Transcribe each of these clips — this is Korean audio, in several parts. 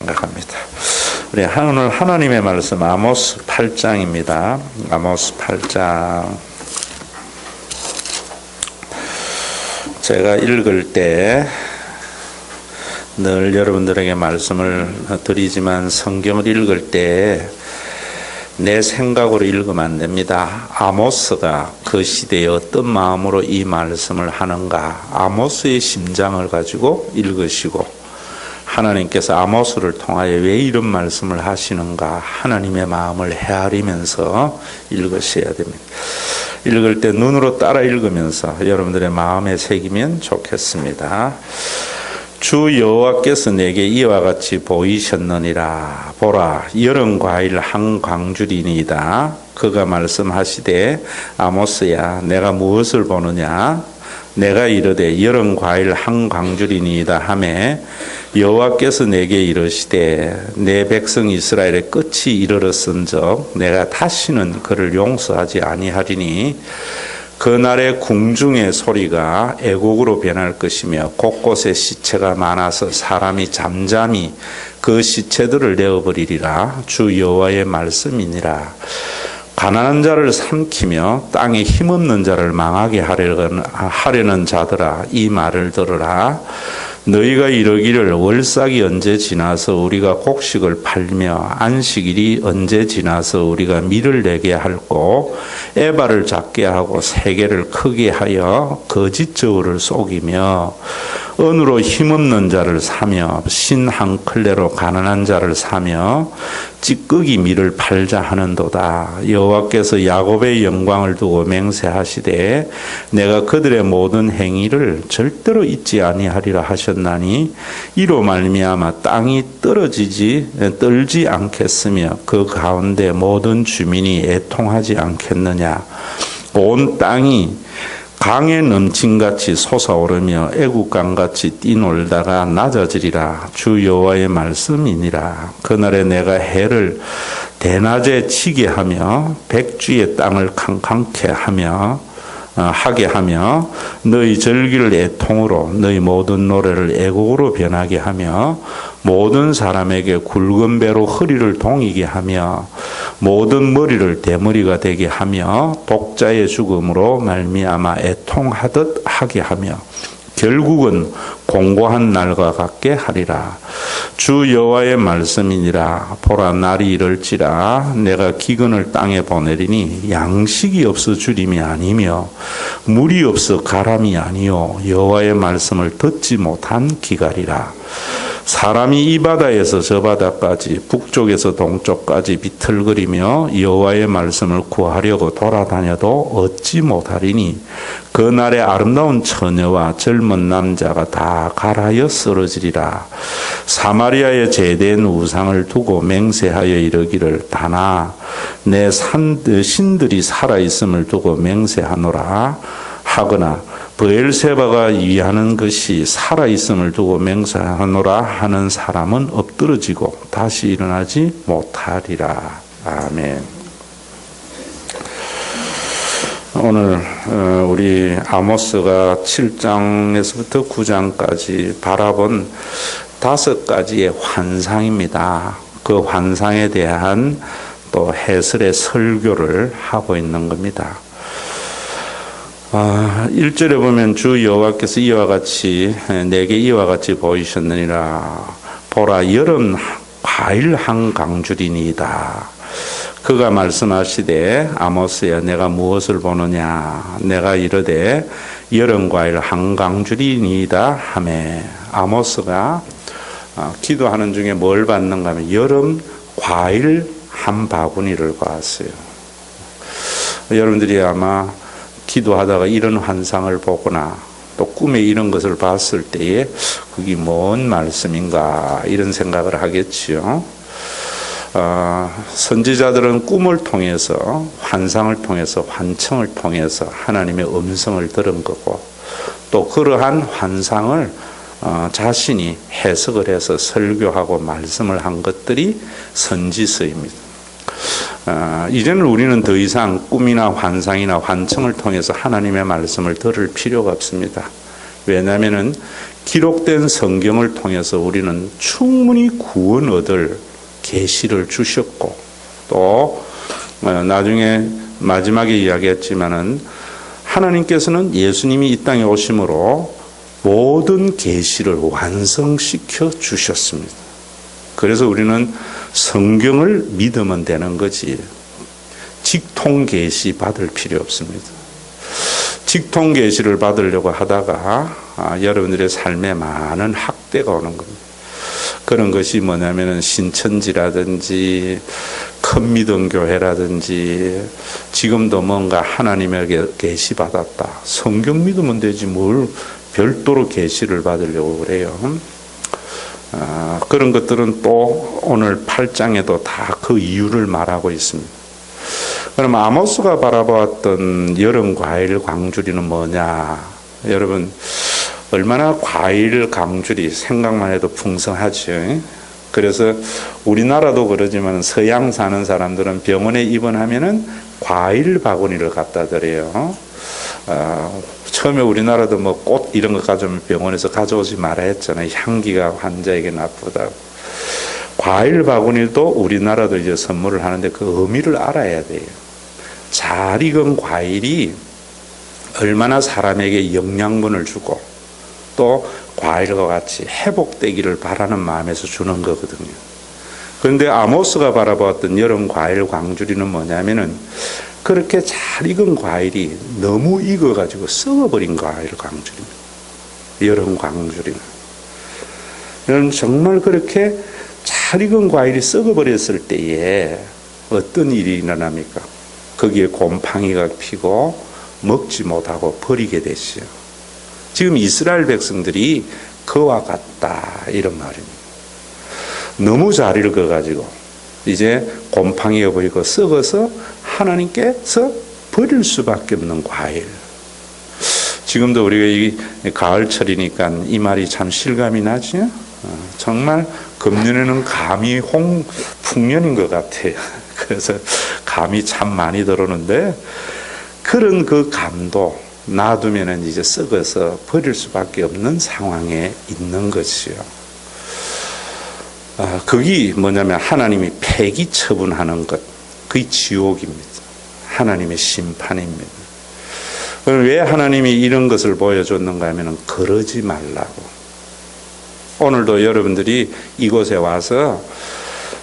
생각합니다. 우리 오늘 하나님의 말씀 아모스 8장입니다. 아모스 8장. 제가 읽을 때 늘 여러분들에게 말씀을 드리지만 성경을 읽을 때 내 생각으로 읽으면 안 됩니다. 아모스가 그 시대에 어떤 마음으로 이 말씀을 하는가, 아모스의 심장을 가지고 읽으시고 하나님께서 아모스를 통하여 왜 이런 말씀을 하시는가, 하나님의 마음을 헤아리면서 읽으셔야 됩니다. 읽을 때 눈으로 따라 읽으면서 여러분들의 마음에 새기면 좋겠습니다. 주 여호와께서 내게 이와 같이 보이셨느니라. 보라, 여름 과일 한 광줄이니이다. 그가 말씀하시되, 아모스야, 내가 무엇을 보느냐? 내가 이르되 여름 과일 한 광줄이니이다 하매, 여호와께서 내게 이르시되, 내 백성 이스라엘의 끝이 이르렀은즉 내가 다시는 그를 용서하지 아니하리니, 그날의 궁중의 소리가 애곡으로 변할 것이며 곳곳에 시체가 많아서 사람이 잠잠히 그 시체들을 내어버리리라. 주 여호와의 말씀이니라. 가난한 자를 삼키며 땅에 힘없는 자를 망하게 하려는 자들아, 이 말을 들으라. 너희가 이르기를 월삭이 언제 지나서 우리가 곡식을 팔며 안식일이 언제 지나서 우리가 밀을 내게 할고 에바를 작게 하고 세계를 크게 하여 거짓 저울을 속이며 은으로 힘없는 자를 사며 신 한 클레로 가난한 자를 사며 찌꺼기 밀을 팔자 하는도다. 여호와께서 야곱의 영광을 두고 맹세하시되 내가 그들의 모든 행위를 절대로 잊지 아니하리라 하셨나니, 이로 말미암아 땅이 떨지 않겠으며 그 가운데 모든 주민이 애통하지 않겠느냐. 온 땅이 강에 넘침같이 솟아오르며 애국강같이 뛰놀다가 낮아지리라. 주 여호와의 말씀이니라. 그날에 내가 해를 대낮에 치게 하며 백주의 땅을 캄캄케 하게 하며 너희 절기를 애통으로 너희 모든 노래를 애곡으로 변하게 하며 모든 사람에게 굵은 배로 허리를 동이게 하며 모든 머리를 대머리가 되게 하며 독자의 죽음으로 말미암아 애통하듯 하게 하며 결국은 공고한 날과 같게 하리라. 주 여호와의 말씀이니라. 보라, 날이 이럴지라 내가 기근을 땅에 보내리니 양식이 없어 주림이 아니며 물이 없어 가람이 아니요 여호와의 말씀을 듣지 못한 기갈이라. 사람이 이 바다에서 저 바다까지 북쪽에서 동쪽까지 비틀거리며 여호와의 말씀을 구하려고 돌아다녀도 얻지 못하리니 그날에 아름다운 처녀와 젊은 남자가 다 갈하여 쓰러지리라. 사마리아에 제대한 우상을 두고 맹세하여 이르기를 다나 내 신들이 살아있음을 두고 맹세하노라 하거나 브엘세바가 위하는 것이 살아있음을 두고 맹세하노라 하는 사람은 엎드러지고 다시 일어나지 못하리라. 아멘. 오늘 우리 아모스가 7장에서부터 9장까지 바라본 5가지의 환상입니다. 그 환상에 대한 또 해설의 설교를 하고 있는 겁니다. 1절에 보면 주 여호와께서 이와 같이 내게 이와 같이 보이셨느니라. 보라, 여름 과일 한 강줄이니이다. 그가 말씀하시되 아모스야, 내가 무엇을 보느냐? 내가 이르되 여름 과일 한 강줄이니이다 하매, 아모스가 기도하는 중에 뭘 봤는가 하면 여름 과일 한 바구니를 봤어요. 여러분들이 아마 기도하다가 이런 환상을 보거나 또 꿈에 이런 것을 봤을 때에 그게 뭔 말씀인가 이런 생각을 하겠지요. 선지자들은 꿈을 통해서, 환상을 통해서, 환청을 통해서 하나님의 음성을 들은 거고, 또 그러한 환상을 자신이 해석을 해서 설교하고 말씀을 한 것들이 선지서입니다. 이제는 우리는 더 이상 꿈이나 환상이나 환청을 통해서 하나님의 말씀을 들을 필요가 없습니다. 왜냐하면 기록된 성경을 통해서 우리는 충분히 구원 얻을 계시를 주셨고, 또 나중에 마지막에 이야기했지만은 하나님께서는 예수님이 이 땅에 오심으로 모든 계시를 완성시켜 주셨습니다. 그래서 우리는 성경을 믿으면 되는 거지 직통 계시 받을 필요 없습니다. 직통 계시를 받으려고 하다가 여러분들의 삶에 많은 학대가 오는 겁니다. 그런 것이 뭐냐면은 신천지라든지 큰 믿음 교회라든지 지금도 뭔가 하나님에게 계시 받았다. 성경 믿으면 되지 뭘 별도로 계시를 받으려고 그래요. 그런 것들은 또 오늘 8장에도 다 그 이유를 말하고 있습니다. 그럼 아모스가 바라보았던 여름 과일 광주리는 뭐냐? 여러분 얼마나 과일 광주리 생각만 해도 풍성하죠. 그래서 우리나라도 그러지만 서양 사는 사람들은 병원에 입원하면은 과일 바구니를 갖다 드려요. 처음에 우리나라도 뭐 꽃 이런 것 가져오면 병원에서 가져오지 말아 했잖아요. 향기가 환자에게 나쁘다고. 과일 바구니도 우리나라도 이제 선물을 하는데 그 의미를 알아야 돼요. 잘 익은 과일이 얼마나 사람에게 영양분을 주고 또 과일과 같이 회복되기를 바라는 마음에서 주는 거거든요. 그런데 아모스가 바라보았던 여름 과일 광주리는 뭐냐면은 그렇게 잘 익은 과일이 너무 익어가지고 썩어버린 과일 광주리입니다. 여름 광주리는. 여러분 정말 그렇게 잘 익은 과일이 썩어버렸을 때에 어떤 일이 일어납니까? 거기에 곰팡이가 피고 먹지 못하고 버리게 되시죠. 지금 이스라엘 백성들이 그와 같다 이런 말입니다. 너무 잘 익어가지고 이제 곰팡이가 보이고 썩어서 하나님께서 버릴 수밖에 없는 과일. 지금도 우리가 이 가을철이니까 이 말이 참 실감이 나죠. 정말 금년에는 감이 풍년인 것 같아요. 그래서 감이 참 많이 들어오는데 그런 그 감도 놔두면은 이제 썩어서 버릴 수밖에 없는 상황에 있는 것이요. 그게 뭐냐면 하나님이 폐기 처분하는 것, 그게 지옥입니다. 하나님의 심판입니다. 왜 하나님이 이런 것을 보여줬는가 하면 그러지 말라고. 오늘도 여러분들이 이곳에 와서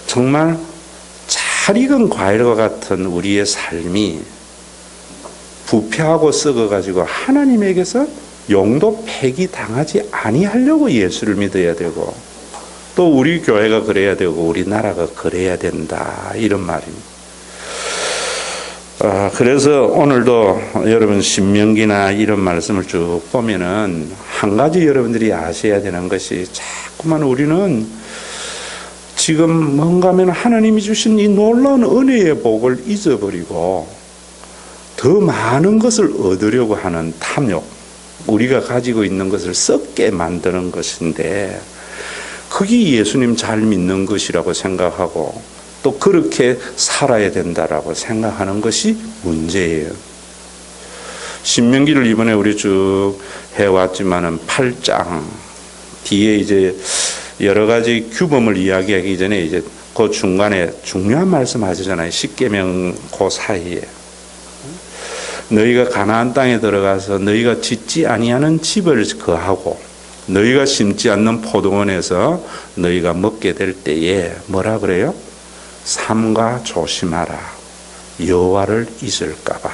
정말 잘 익은 과일과 같은 우리의 삶이 부패하고 썩어가지고 하나님에게서 용도 폐기 당하지 아니하려고 예수를 믿어야 되고 또 우리 교회가 그래야 되고 우리나라가 그래야 된다 이런 말입니다. 그래서 오늘도 여러분 신명기나 이런 말씀을 쭉 보면은 한 가지 여러분들이 아셔야 되는 것이 자꾸만 우리는 지금 뭔가 하면 하나님이 주신 이 놀라운 은혜의 복을 잊어버리고 더 많은 것을 얻으려고 하는 탐욕, 우리가 가지고 있는 것을 썩게 만드는 것인데 그게 예수님 잘 믿는 것이라고 생각하고 또 그렇게 살아야 된다라고 생각하는 것이 문제예요. 신명기를 이번에 우리 쭉 해왔지만은 8장 뒤에 이제 여러 가지 규범을 이야기하기 전에 이제 그 중간에 중요한 말씀 하시잖아요. 십계명 그 사이에 너희가 가나안 땅에 들어가서 너희가 짓지 아니하는 집을 거하고 너희가 심지 않는 포도원에서 너희가 먹게 될 때에 뭐라 그래요? 삼가 조심하라. 여호와를 잊을까봐.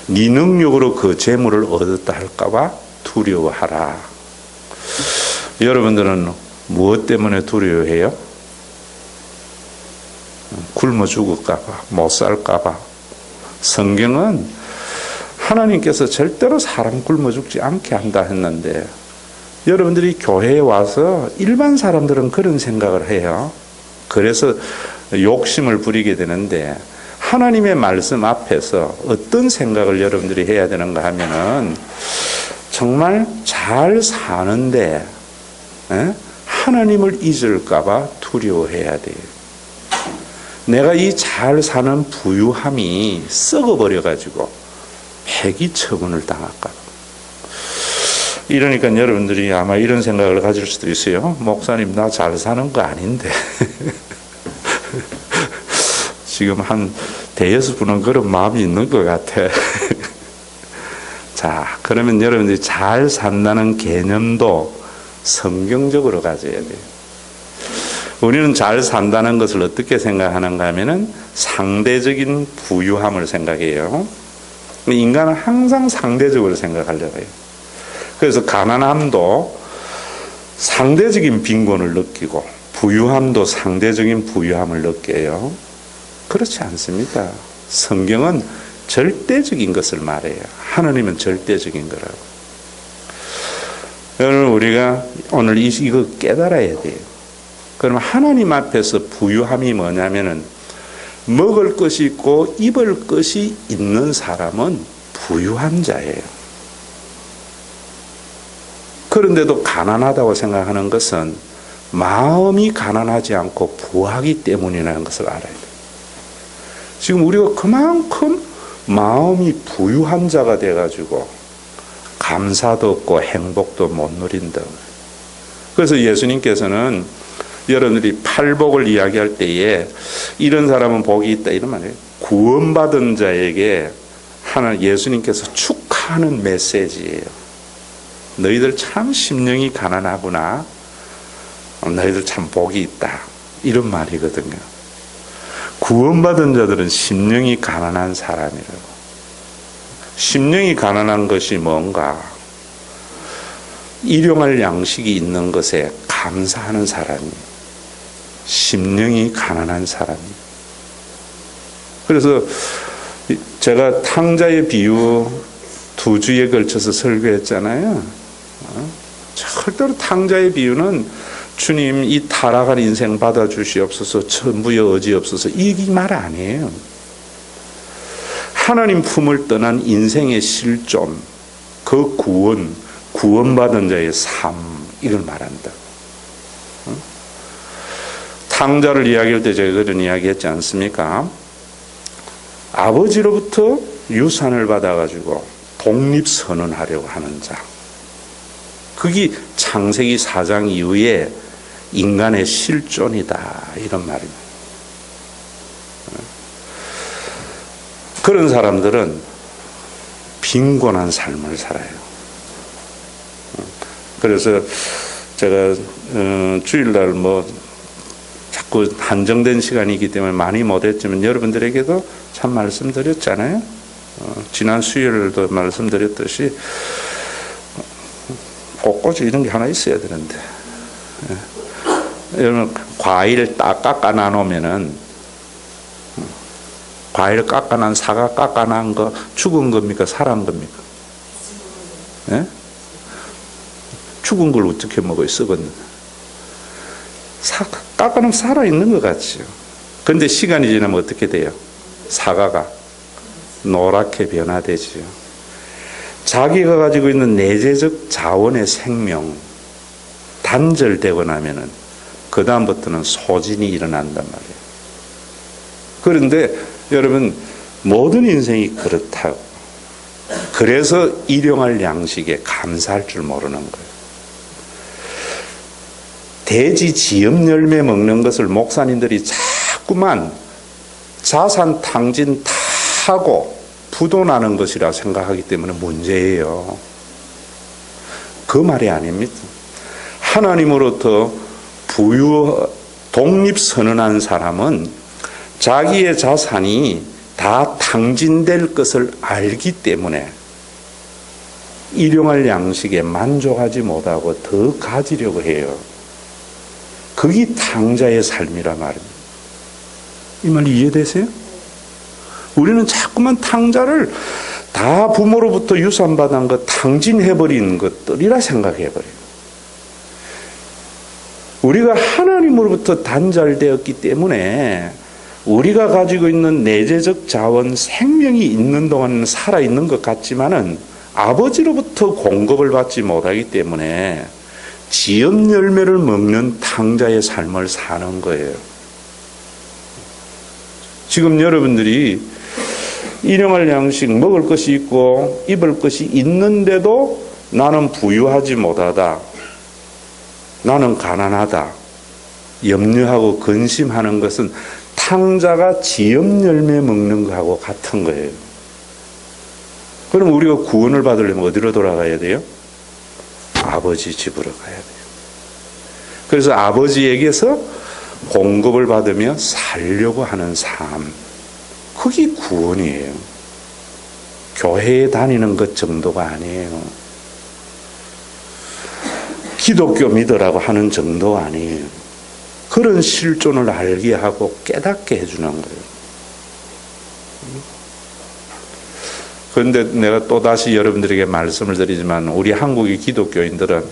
네 능력으로 그 재물을 얻었다 할까봐 두려워하라. 여러분들은 무엇 때문에 두려워해요? 굶어 죽을까봐, 못 살까봐. 성경은 하나님께서 절대로 사람 굶어 죽지 않게 한다 했는데 여러분들이 교회에 와서 일반 사람들은 그런 생각을 해요. 그래서 욕심을 부리게 되는데 하나님의 말씀 앞에서 어떤 생각을 여러분들이 해야 되는가 하면은 정말 잘 사는데 하나님을 잊을까봐 두려워해야 돼요. 내가 이 잘 사는 부유함이 썩어버려가지고 폐기 처분을 당할까. 이러니까 여러분들이 아마 이런 생각을 가질 수도 있어요. 목사님, 나 잘 사는 거 아닌데. 지금 한 대여섯 분은 그런 마음이 있는 것 같아. 자, 그러면 여러분들이 잘 산다는 개념도 성경적으로 가져야 돼요. 우리는 잘 산다는 것을 어떻게 생각하는가 하면은 상대적인 부유함을 생각해요. 인간은 항상 상대적으로 생각하려고 해요. 그래서 가난함도 상대적인 빈곤을 느끼고 부유함도 상대적인 부유함을 느껴요. 그렇지 않습니다. 성경은 절대적인 것을 말해요. 하나님은 절대적인 거라고. 여러분, 우리가 오늘 이거 깨달아야 돼요. 그럼 하나님 앞에서 부유함이 뭐냐면은 먹을 것이 있고 입을 것이 있는 사람은 부유한 자예요. 그런데도 가난하다고 생각하는 것은 마음이 가난하지 않고 부하기 때문이라는 것을 알아야 돼요. 지금 우리가 그만큼 마음이 부유한 자가 돼가지고 감사도 없고 행복도 못 누린다. 그래서 예수님께서는 여러분들이 팔복을 이야기할 때에 이런 사람은 복이 있다 이런 말이에요. 구원받은 자에게 예수님께서 축하하는 메시지예요. 너희들 참 심령이 가난하구나. 너희들 참 복이 있다. 이런 말이거든요. 구원받은 자들은 심령이 가난한 사람이라고. 심령이 가난한 것이 뭔가? 일용할 양식이 있는 것에 감사하는 사람이 심령이 가난한 사람이. 그래서 제가 탕자의 비유 2주에 걸쳐서 설교했잖아요. 절대로 탕자의 비유는 주님 이 타락한 인생 받아주시옵소서, 천부여 어지없소서 이 말 아니에요. 하나님 품을 떠난 인생의 실존, 그 구원받은 자의 삶, 이걸 말한다. 탕자를 이야기할 때 제가 그런 이야기 했지 않습니까? 아버지로부터 유산을 받아가지고 독립선언하려고 하는 자. 그게 창세기 4장 이후에 인간의 실존이다. 이런 말입니다. 그런 사람들은 빈곤한 삶을 살아요. 그래서 제가 주일날 자꾸 한정된 시간이기 때문에 많이 못했지만 여러분들에게도 참 말씀드렸잖아요. 지난 수요일도 말씀드렸듯이 곳곳에 이런 게 하나 있어야 되는데, 여러분 과일 딱 깎아 나누면은 과일 깎아난 사과 깎아난 거 죽은 겁니까? 살아난 겁니까? 예? 죽은 걸 어떻게 먹어요? 썩었는데. 깎아놓으면 살아있는 것 같죠. 그런데 시간이 지나면 어떻게 돼요? 사과가 노랗게 변화되지요. 자기가 가지고 있는 내재적 자원의 생명 단절되고 나면은 그 다음부터는 소진이 일어난단 말이에요. 그런데 여러분 모든 인생이 그렇다고. 그래서 일용할 양식에 감사할 줄 모르는 거예요. 돼지 지엽 열매 먹는 것을 목사님들이 자꾸만 자산 탕진 타고 부도나는 것이라 생각하기 때문에 문제예요. 그 말이 아닙니다. 하나님으로부터 독립선언한 사람은 자기의 자산이 다 탕진될 것을 알기 때문에 일용할 양식에 만족하지 못하고 더 가지려고 해요. 그게 탕자의 삶이라 말입니다. 이 말 이해되세요? 우리는 자꾸만 탕자를 다 부모로부터 유산받은 것 탕진해버린 것들이라 생각해버려요. 우리가 하나님으로부터 단절되었기 때문에 우리가 가지고 있는 내재적 자원, 생명이 있는 동안 살아있는 것 같지만은 아버지로부터 공급을 받지 못하기 때문에 지엽 열매를 먹는 탕자의 삶을 사는 거예요. 지금 여러분들이 일용할 양식 먹을 것이 있고 입을 것이 있는데도 나는 부유하지 못하다, 나는 가난하다 염려하고 근심하는 것은 탕자가 지엽 열매 먹는 거하고 같은 거예요. 그럼 우리가 구원을 받으려면 어디로 돌아가야 돼요? 아버지 집으로 가야 돼요. 그래서 아버지에게서 공급을 받으며 살려고 하는 삶, 그게 구원이에요. 교회에 다니는 것 정도가 아니에요. 기독교 믿으라고 하는 정도가 아니에요. 그런 실존을 알게 하고 깨닫게 해주는 거예요. 그런데 내가 또다시 여러분들에게 말씀을 드리지만 우리 한국의 기독교인들은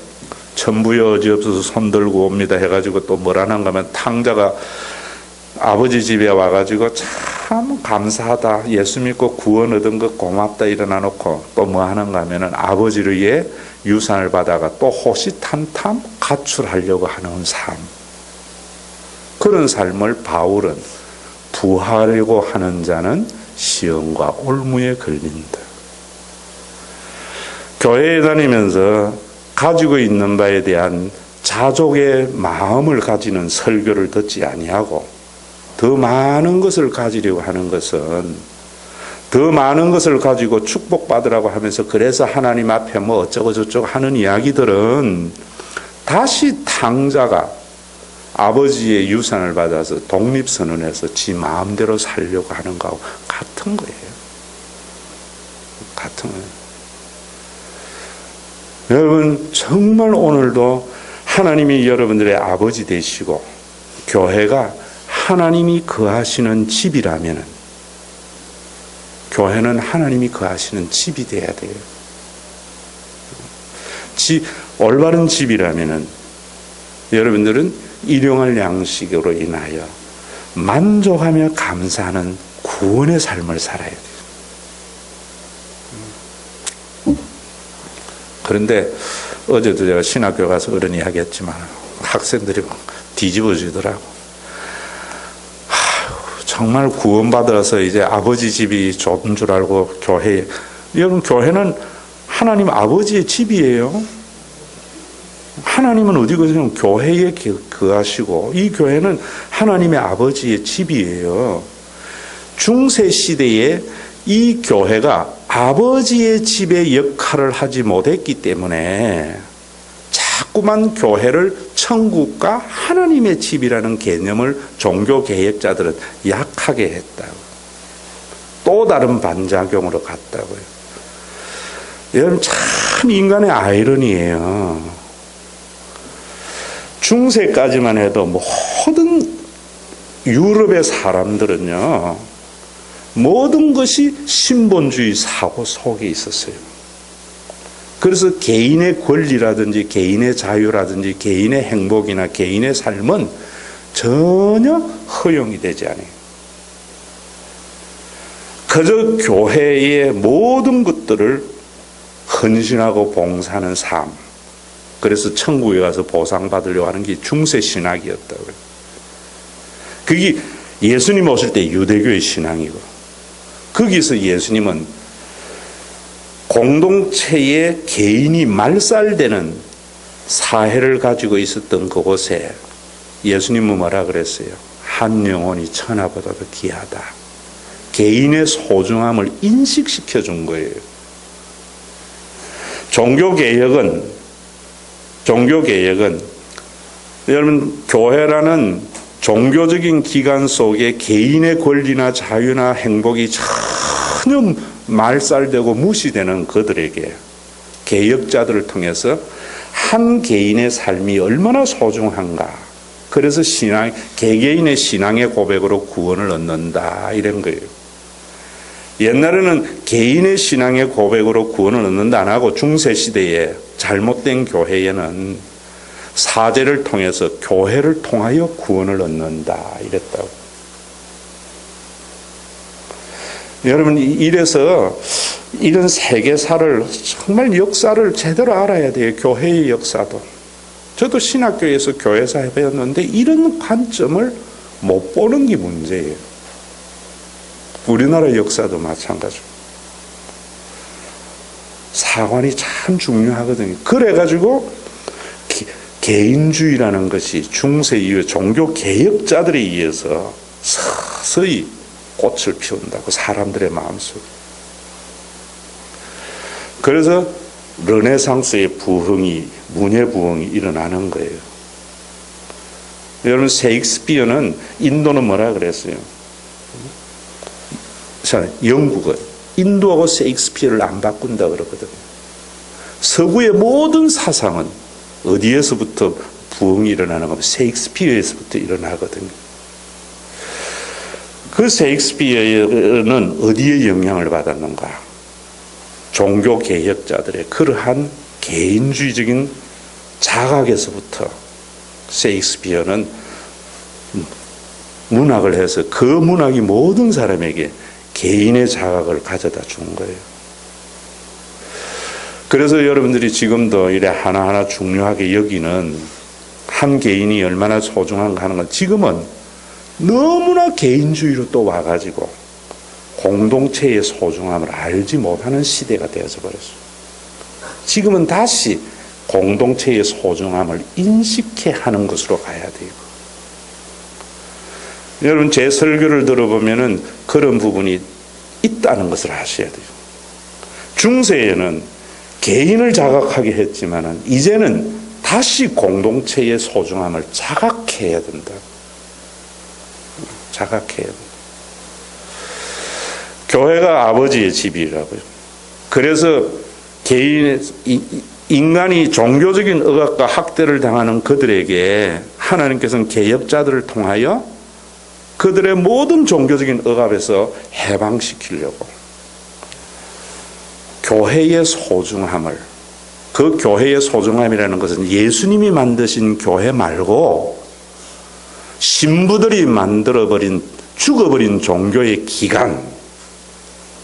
천부여 어지없어서 손들고 옵니다 해가지고 또 뭐라는가 하면 탕자가 아버지 집에 와가지고 참 감사하다, 예수 믿고 구원 얻은 것 고맙다 일어나 놓고 또 뭐 하는가 하면은 아버지의 유산을 받아가 또 호시탐탐 가출하려고 하는 삶, 그런 삶을 바울은 부하려고 하는 자는 시험과 올무에 걸린다. 교회에 다니면서 가지고 있는 바에 대한 자족의 마음을 가지는 설교를 듣지 아니하고 더 많은 것을 가지려고 하는 것은, 더 많은 것을 가지고 축복받으라고 하면서 그래서 하나님 앞에 뭐 어쩌고 저쩌고 하는 이야기들은 다시 탕자가 아버지의 유산을 받아서 독립선언해서 지 마음대로 살려고 하는 거하고 같은 거예요. 같은 거예요. 여러분, 정말 오늘도 하나님이 여러분들의 아버지 되시고 교회가 하나님이 거하시는 집이라면, 교회는 하나님이 거하시는 집이 돼야 돼요. 올바른 집이라면 여러분들은 일용할 양식으로 인하여 만족하며 감사하는 구원의 삶을 살아야 돼요. 그런데 어제도 제가 신학교 가서 그런 이야기 했지만 학생들이 막 뒤집어지더라고. 정말 구원받아서 이제 아버지 집이 좋은 줄 알고 교회에, 여러분 교회는 하나님 아버지의 집이에요. 하나님은 어디 계세요? 교회에 거하시고 이 교회는 하나님의 아버지의 집이에요. 중세 시대에 이 교회가 아버지의 집의 역할을 하지 못했기 때문에 자꾸만 교회를 천국과 하나님의 집이라는 개념을 종교 개혁자들은 약하게 했다고. 또 다른 반작용으로 갔다고요. 여러분, 참 인간의 아이러니예요. 중세까지만 해도 모든 유럽의 사람들은요, 모든 것이 신본주의 사고 속에 있었어요. 그래서 개인의 권리라든지 개인의 자유라든지 개인의 행복이나 개인의 삶은 전혀 허용이 되지 않아요. 그저 교회의 모든 것들을 헌신하고 봉사하는 삶, 그래서 천국에 가서 보상받으려고 하는 게 중세 신학이었다고요. 그게 예수님 오실 때 유대교의 신앙이고, 거기서 예수님은 공동체의 개인이 말살되는 사회를 가지고 있었던 그곳에 예수님은 뭐라 그랬어요? 한 영혼이 천하보다도 귀하다. 개인의 소중함을 인식시켜 준 거예요. 종교개혁은 여러분, 교회라는 종교적인 기관 속에 개인의 권리나 자유나 행복이 전혀 말살되고 무시되는 그들에게 개혁자들을 통해서 한 개인의 삶이 얼마나 소중한가, 그래서 개개인의 신앙의 고백으로 구원을 얻는다, 이런 거예요. 옛날에는 개인의 신앙의 고백으로 구원을 얻는다 안 하고 중세시대에 잘못된 교회에는 사제를 통해서 교회를 통하여 구원을 얻는다, 이랬다고. 여러분, 이래서 이런 세계사를, 정말 역사를 제대로 알아야 돼요. 교회의 역사도. 저도 신학교에서 교회사 배웠는데 이런 관점을 못 보는 게 문제예요. 우리나라 역사도 마찬가지고. 사관이 참 중요하거든요. 그래가지고 개인주의라는 것이 중세 이후 종교 개혁자들에 의해서 서서히 꽃을 피운다고, 사람들의 마음속에. 그래서 르네상스의 부흥이, 문예 부흥이 일어나는 거예요. 여러분, 셰익스피어는, 인도는 뭐라 그랬어요? 자, 영국은 인도하고 셰익스피어를 안 바꾼다 그러거든요. 서구의 모든 사상은 어디에서부터 부흥이 일어나는 겁니까? 셰익스피어에서부터 일어나거든요. 그 셰익스피어는 어디에 영향을 받았는가? 종교 개혁자들의 그러한 개인주의적인 자각에서부터 셰익스피어는 문학을 해서 그 문학이 모든 사람에게 개인의 자각을 가져다 준 거예요. 그래서 여러분들이 지금도 이래 하나하나 중요하게 여기는 한 개인이 얼마나 소중한가 하는 건 지금은 너무나 개인주의로 또 와가지고 공동체의 소중함을 알지 못하는 시대가 되어져 버렸어요. 지금은 다시 공동체의 소중함을 인식해야 하는 것으로 가야 돼요. 여러분, 제 설교를 들어보면은 그런 부분이 있다는 것을 아셔야 돼요. 중세에는 개인을 자각하게 했지만은 이제는 다시 공동체의 소중함을 자각해야 된다. 자각해야 된다. 교회가 아버지의 집이라고요. 그래서 인간이 종교적인 억압과 학대를 당하는 그들에게 하나님께서는 개혁자들을 통하여 그들의 모든 종교적인 억압에서 해방시키려고 교회의 소중함을, 그 교회의 소중함이라는 것은 예수님이 만드신 교회 말고 신부들이 만들어버린, 죽어버린 종교의 기간,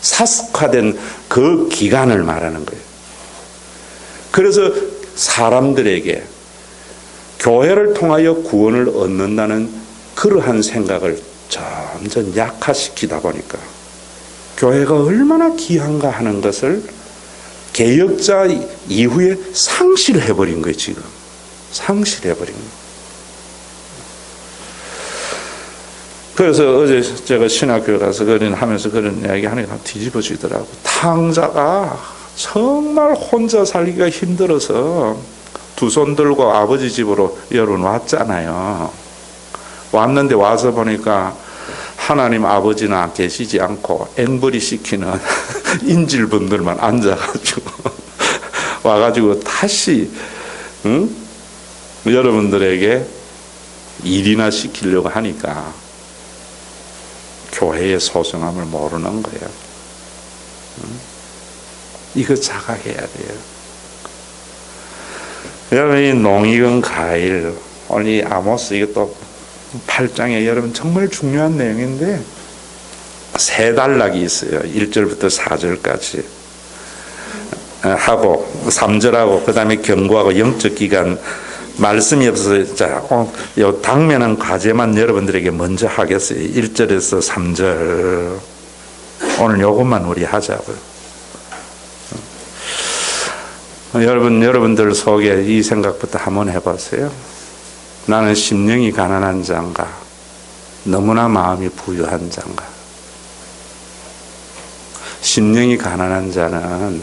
사스화된 그 기간을 말하는 거예요. 그래서 사람들에게 교회를 통하여 구원을 얻는다는 그러한 생각을 점점 약화시키다 보니까 교회가 얼마나 귀한가 하는 것을 개혁자 이후에 상실해버린 거예요. 지금 상실해버린 거예요. 그래서 어제 제가 신학교에 가서 하면서 그런 이야기 하니까 뒤집어지더라고. 탕자가 정말 혼자 살기가 힘들어서 두 손 들고 아버지 집으로 여러분 왔잖아요. 왔는데 와서 보니까 하나님 아버지나 계시지 않고 앵벌이 시키는 인질분들만 앉아가지고 와가지고 다시 여러분들에게 일이나 시키려고 하니까 교회의 소중함을 모르는 거예요. 이거 자각해야 돼요. 여러분, 이 농익은 가일, 오늘 이 아모스 이것도 8장에 여러분 정말 중요한 내용인데 세 단락이 있어요. 1절부터 4절까지 하고 3절하고 그 다음에 경고하고 영적 기간 말씀이 없어서 자, 요 당면한 과제만 여러분들에게 먼저 하겠어요. 1절에서 3절 오늘 요것만 우리 하자고요. 여러분들 속에 이 생각부터 한번 해보세요. 나는 심령이 가난한 자인가? 너무나 마음이 부유한 자인가? 심령이 가난한 자는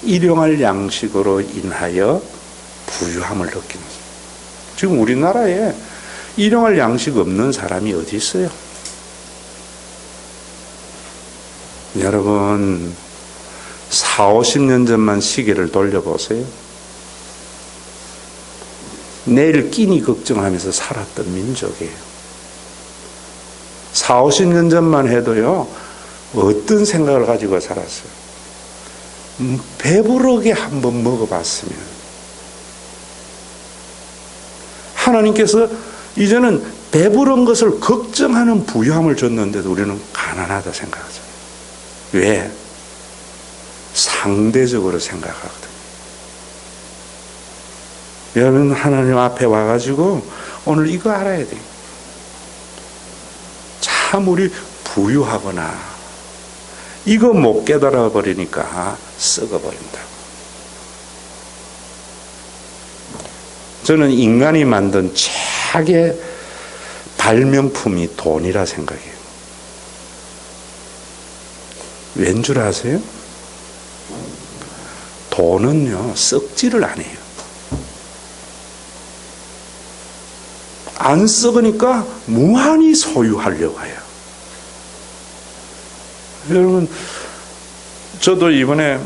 일용할 양식으로 인하여 부유함을 느끼는 거예요. 지금 우리나라에 일용할 양식 없는 사람이 어디 있어요? 여러분, 40-50년 전만 시계를 돌려보세요. 내일 끼니 걱정하면서 살았던 민족이에요. 40-50년 전만 해도요, 어떤 생각을 가지고 살았어요? 배부르게 한번 먹어봤으면. 하나님께서 이제는 배부른 것을 걱정하는 부유함을 줬는데도 우리는 가난하다 생각하죠. 왜? 상대적으로 생각하거든요. 여러분, 하나님 앞에 와가지고 오늘 이거 알아야 돼요. 참 우리 부유하거나 이거 못 깨달아 버리니까 썩어버린다. 저는 인간이 만든 최악의 발명품이 돈이라 생각해요. 왠 줄 아세요? 돈은요, 썩지를 않아요. 안 썩으니까 무한히 소유하려고 해요. 여러분, 저도 이번에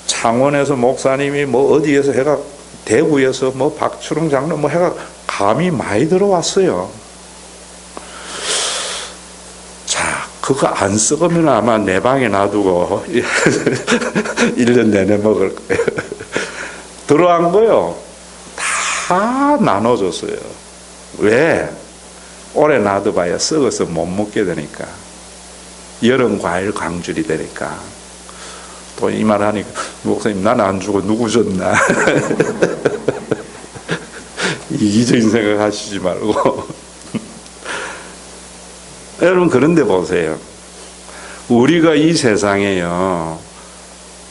창원에서 목사님이 어디에서 해가 대구에서 박추릉 장로 해가 감이 많이 들어왔어요. 자, 그거 안 썩으면 아마 내 방에 놔두고 1년 내내 먹을 거예요. 들어간 거요. 다 나눠줬어요. 왜? 오래 놔둬봐야 썩어서 못 먹게 되니까. 여름 과일 광줄이 되니까. 또 이 말 하니까 목사님 난 안 주고 누구 줬나. 이기적인 생각 하시지 말고. 여러분, 그런데 보세요. 우리가 이 세상에요,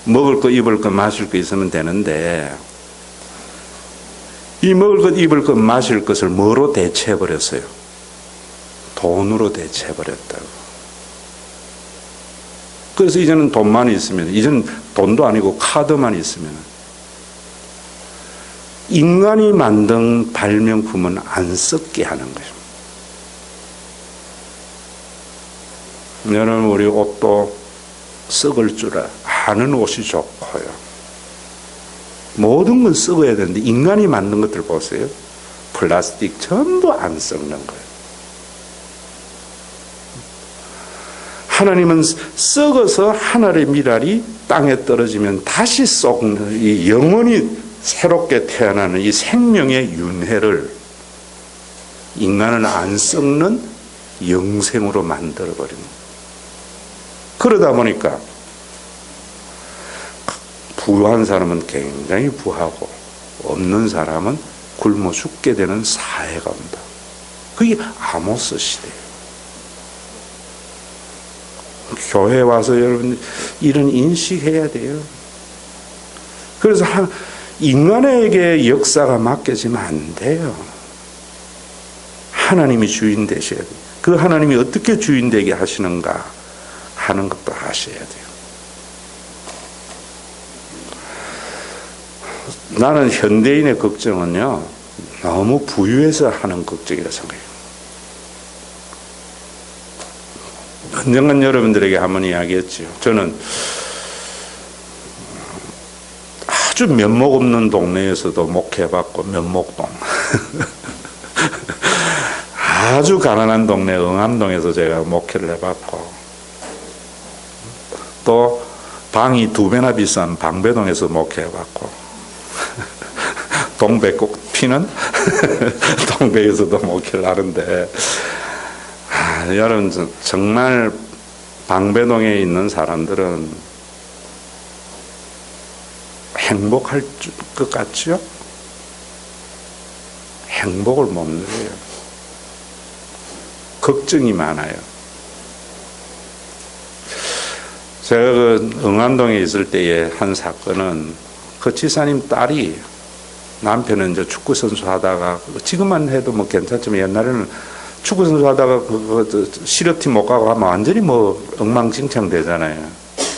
먹을 거 입을 거 마실 거 있으면 되는데 이 먹을 것 입을 것 마실 것을 뭐로 대체해버렸어요? 돈으로 대체해버렸다고. 그래서 이제는 돈만 있으면, 이제는 돈도 아니고 카드만 있으면, 인간이 만든 발명품은 안 썩게 하는 거예요. 여러분, 우리 옷도 썩을 줄 아는 옷이 좋고요. 모든 건 썩어야 되는데 인간이 만든 것들 보세요. 플라스틱 전부 안 썩는 거예요. 하나님은 썩어서 하늘의 미랄이 땅에 떨어지면 다시 썩는 이 영원히 새롭게 태어나는 이 생명의 윤회를 인간은 안 썩는 영생으로 만들어버리는 거예요. 그러다 보니까 부한 사람은 굉장히 부하고 없는 사람은 굶어 죽게 되는 사회가 온다. 그게 아모스 시대예요. 교회 와서 여러분 이런 인식해야 돼요. 그래서 인간에게 역사가 맡겨지면 안 돼요. 하나님이 주인 되셔야 돼요. 그 하나님이 어떻게 주인 되게 하시는가 하는 것도 아셔야 돼요. 나는 현대인의 걱정은요, 너무 부유해서 하는 걱정이라 생각해요. 언젠간 여러분들에게 한번 이야기했죠. 저는 아주 면목 없는 동네에서도 목회해봤고, 면목동. 아주 가난한 동네 응암동에서 제가 목회를 해봤고, 또 방이 2배나 비싼 방배동에서 목회해봤고, 동백꽃 피는 동백에서도 목회를 하는데, 여러분 정말 방배동에 있는 사람들은 행복할 것 같죠? 행복을 못 누려요. 걱정이 많아요. 제가 그 응암동에 있을 때의 한 사건은 그 지사님 딸이, 남편은 이제 축구 선수 하다가, 지금만 해도 뭐 괜찮지만 옛날에는 축구 선수 하다가 실업팀 못 가고 하면 완전히 엉망진창 되잖아요.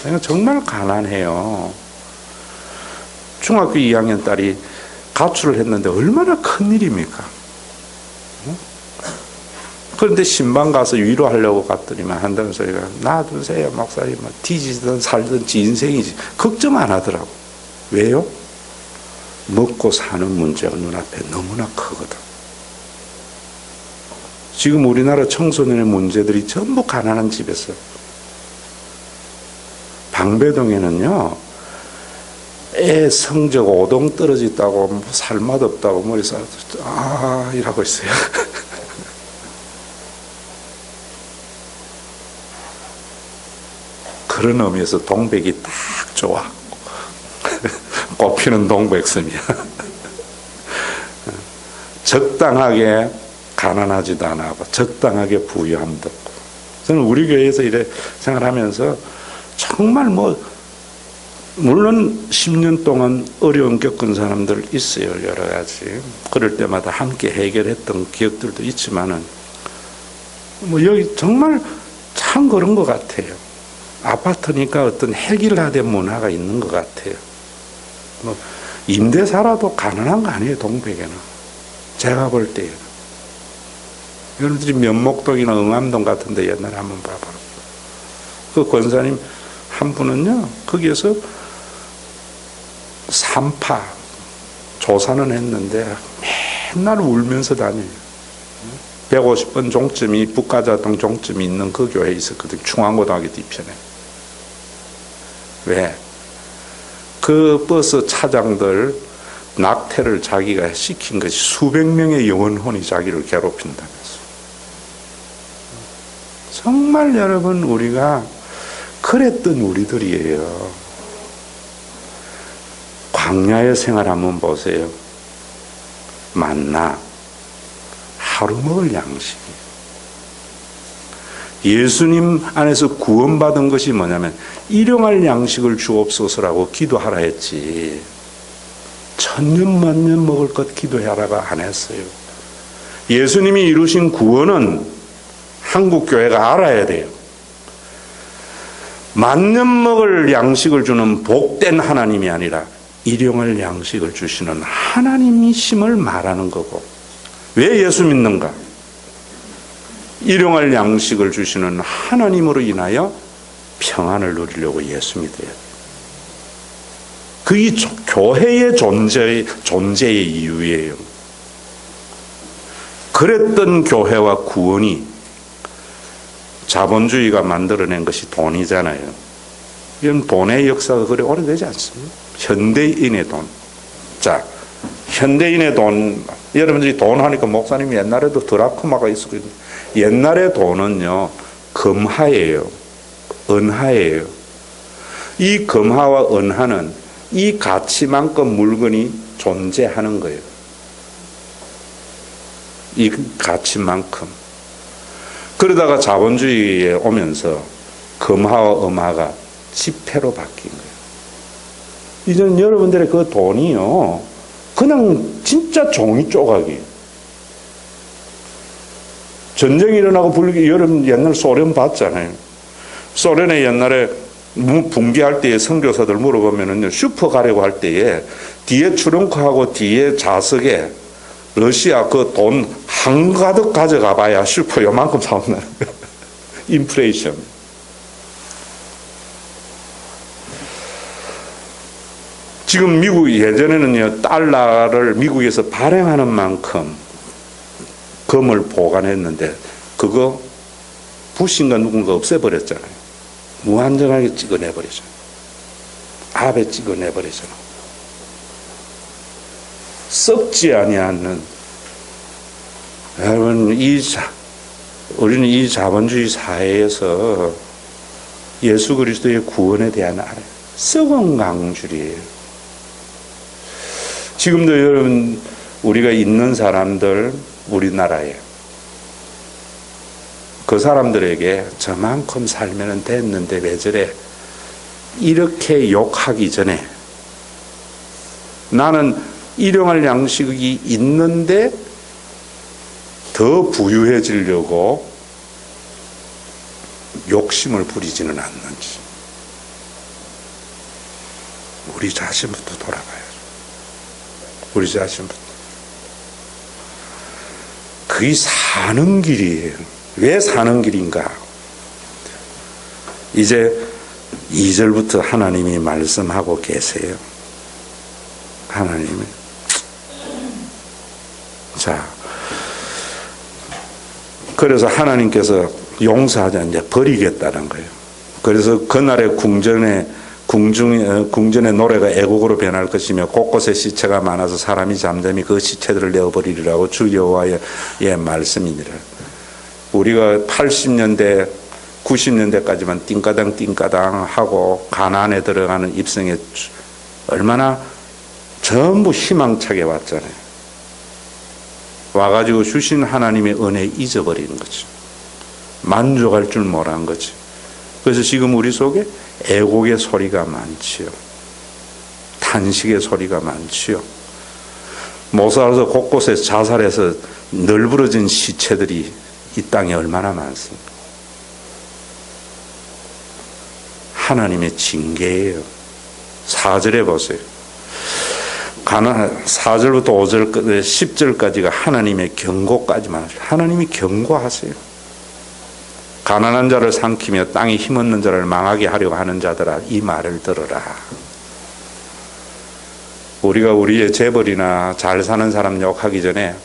그러니까 정말 가난해요. 중학교 2학년 딸이 가출을 했는데 얼마나 큰 일입니까? 그런데 신방 가서 위로하려고 갔더니만 한다는 소리가, 놔두세요 목사님, 뒤지든 살든지 인생이지. 걱정 안 하더라고. 왜요? 먹고 사는 문제가 눈앞에 너무나 크거든. 지금 우리나라 청소년의 문제들이 전부 가난한 집에서. 방배동에는요, 애 성적 5등 떨어졌다고, 살맛 없다고 머리 싸서 이러고 있어요. 그런 의미에서 동백이 딱 좋아. 꽃피는 동백섬이야. 적당하게 가난하지도 않고 적당하게 부유함도 없고. 저는 우리 교회에서 이래 생활하면서 정말 물론 10년 동안 어려움 겪은 사람들 있어요. 여러 가지. 그럴 때마다 함께 해결했던 기억들도 있지만은 뭐 여기 정말 참 그런 것 같아요. 아파트니까 어떤 해결화된 문화가 있는 것 같아요. 뭐 임대 살아도 가난한 거 아니에요. 동백에는. 제가 볼 때에는. 여러분들이 면목동이나 응암동 같은 데 옛날에 한번 봐봐요. 그 권사님 한 분은요, 거기에서 3파 조사는 했는데 맨날 울면서 다녀요. 150번 종점이 북가자동 종점이 있는 그 교회에 있었거든요. 중앙고등학교 뒤편에. 왜? 그 버스 차장들 낙태를 자기가 시킨 것이 수백 명의 영혼혼이 자기를 괴롭힌다면서. 정말 여러분, 우리가 그랬던 우리들이에요. 광야의 생활 한번 보세요. 만나 하루 먹을 양식. 예수님 안에서 구원받은 것이 뭐냐면 일용할 양식을 주옵소서라고 기도하라 했지, 천년 만년 먹을 것 기도하라가 안 했어요. 예수님이 이루신 구원은 한국교회가 알아야 돼요. 만년 먹을 양식을 주는 복된 하나님이 아니라 일용할 양식을 주시는 하나님이심을 말하는 거고. 왜 예수 믿는가? 일용할 양식을 주시는 하나님으로 인하여 평안을 누리려고 예수 믿어야 돼요. 그게 교회의 존재의 이유예요. 그랬던 교회와 구원이 자본주의가 만들어낸 것이 돈이잖아요. 이건 돈의 역사가 그리 오래되지 않습니다. 현대인의 돈. 자, 현대인의 돈, 여러분들이 돈 하니까 목사님이 옛날에도 드라크마가 있었거든요. 옛날의 돈은요, 금화예요. 은하예요. 이 금화와 은하는 이 가치만큼 물건이 존재하는 거예요. 이 가치만큼. 그러다가 자본주의에 오면서 금화와 음화가 지폐로 바뀐 거예요. 이제는 여러분들의 그 돈이요, 그냥 진짜 종이 조각이에요. 전쟁이 일어나고 여러분 옛날 소련 봤잖아요. 소련에 옛날에 붕괴할 때에 선교사들 물어보면은요, 슈퍼 가려고 할 때에 뒤에 트렁크하고 뒤에 좌석에 러시아 그 돈 한가득 가져가 봐야 슈퍼 요만큼 사온다는 거예요. 인플레이션. 지금 미국 예전에는요, 달러를 미국에서 발행하는 만큼 금을 보관했는데 그거 부신가 누군가 없애버렸잖아요. 무한정하게 찍어내버리죠. 압에 찍어내버리죠. 썩지 아니하는. 여러분, 우리는 이 자본주의 사회에서 예수 그리스도의 구원에 대한 썩은 강줄이에요. 지금도 여러분, 우리가 있는 사람들, 우리나라에 그 사람들에게 저만큼 살면 됐는데 왜 저래? 이렇게 욕하기 전에 나는 일용할 양식이 있는데 더 부유해지려고 욕심을 부리지는 않는지, 우리 자신부터 돌아가야죠. 우리 자신부터. 그게 사는 길이에요. 왜 사는 길인가? 이제 2절부터 하나님이 말씀하고 계세요. 하나님이. 자, 그래서 하나님께서 용서하지 않냐, 버리겠다는 거예요. 그래서 그날의 궁전의 노래가 애곡으로 변할 것이며 곳곳에 시체가 많아서 사람이 잠잠히 그 시체들을 내어버리리라고 주 여호와의 말씀이니라. 우리가 80년대 90년대까지만 띵까당 하고 가난에 들어가는 입성에 얼마나 전부 희망차게 왔잖아요. 와가지고 주신 하나님의 은혜 잊어버리는 거죠. 만족할 줄 모르는 거죠. 그래서 지금 우리 속에 애곡의 소리가 많지요. 탄식의 소리가 많지요. 모살에서 곳곳에 자살해서 널브러진 시체들이 이 땅에 얼마나 많습니까? 하나님의 징계예요. 4절에 보세요. 4절부터 5절, 10절까지가 하나님의 경고까지만 하세요. 하나님이 경고하세요. 가난한 자를 삼키며 땅에 힘없는 자를 망하게 하려고 하는 자들아, 이 말을 들어라. 우리가 우리의 재벌이나 잘 사는 사람 욕하기 전에